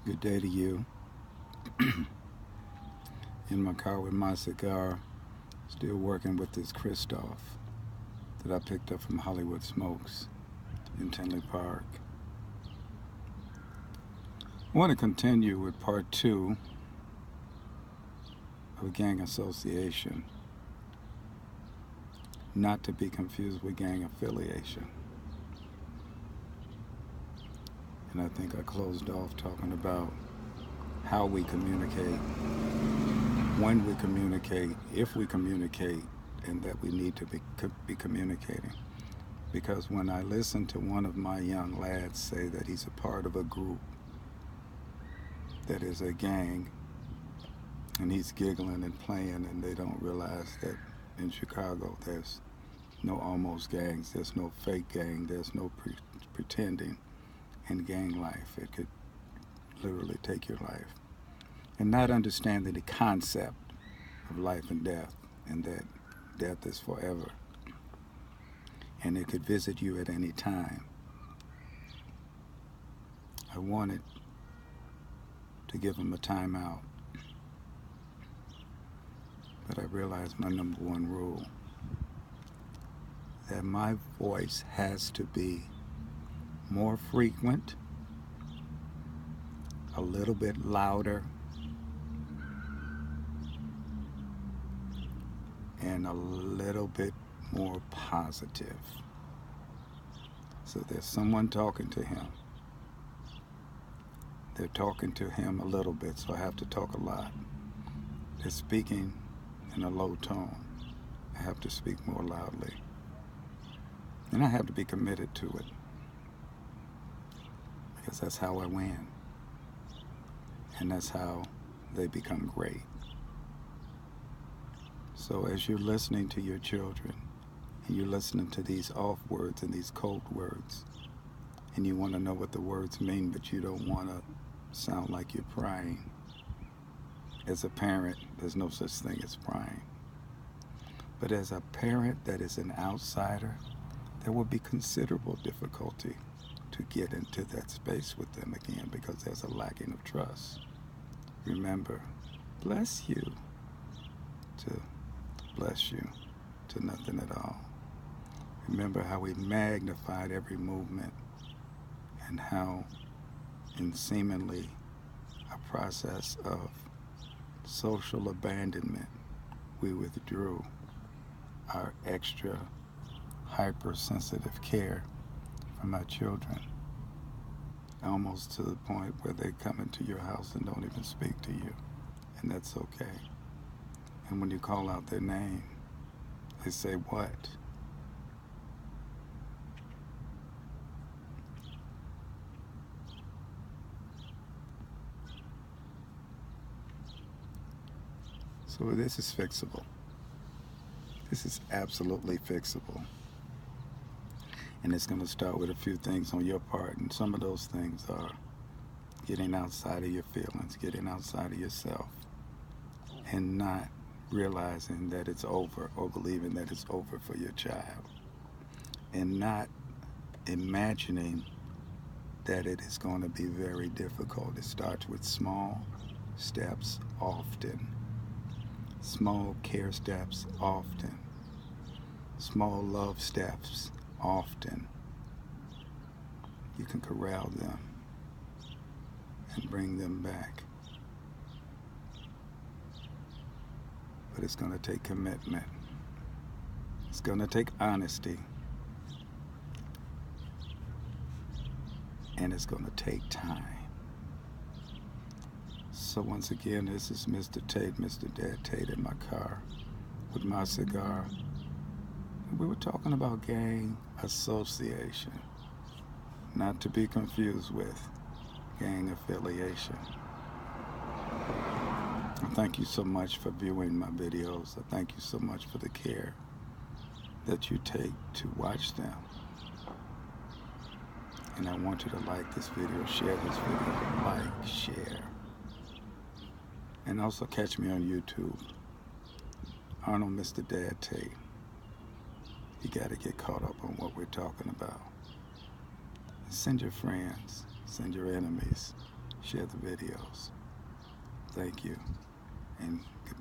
Good day to you. In my car with my cigar, still working with this Christoph that I picked up from Hollywood Smokes in Tinley Park. I want to continue with part 2 of gang association, not to be confused with gang affiliation. And I think I closed off talking about how we communicate, when we communicate, if we communicate, and that we need to be communicating. Because when I listen to one of my young lads say that he's a part of a group that is a gang, and he's giggling and playing, and they don't realize that in Chicago there's no almost gangs, there's no fake gang, there's no pretending in gang life. It could literally take your life. And not understanding the concept of life and death, and that death is forever. And it could visit you at any time. I wanted to give him a timeout, but I realized my number one rule, that my voice has to be more frequent, a little bit louder, and a little bit more positive. So there's someone talking to him. They're talking to him a little bit, so I have to talk a lot. They're speaking in a low tone. I have to speak more loudly. And I have to be committed to it, because that's how I win. And that's how they become great. So as you're listening to your children, and you're listening to these off words and these code words, and you want to know what the words mean, but you don't want to sound like you're prying. As a parent, there's no such thing as prying. But as a parent that is an outsider, there will be considerable difficulty to get into that space with them again, because there's a lacking of trust. Remember, bless you to bless you to nothing at all. Remember how we magnified every movement, and how in seemingly a process of social abandonment, we withdrew our extra hypersensitive care from our children, almost to the point where they come into your house and don't even speak to you, and that's okay. And when you call out their name, they say, "What?" So this is fixable. This is absolutely fixable. And it's going to start with a few things on your part. And some of those things are getting outside of your feelings, getting outside of yourself, and not realizing that it's over, or believing that it's over for your child, and not imagining that it is going to be very difficult. It starts with small steps often. Small care steps often. Small love steps often. You can corral them and bring them back. But it's going to take commitment. It's going to take honesty. And it's going to take time. So once again, this is Mr. Tate, Mr. Dad Tate, in my car with my cigar. We were talking about gang association, not to be confused with gang affiliation. Thank you so much for viewing my videos. I thank you so much for the care that you take to watch them. And I want you to like this video, share this video, like, share. And also catch me on YouTube, Arnold Mr. Dad Tate. You got to get caught up on what we're talking about. Send your friends, send your enemies, share the videos. Thank you, and goodbye.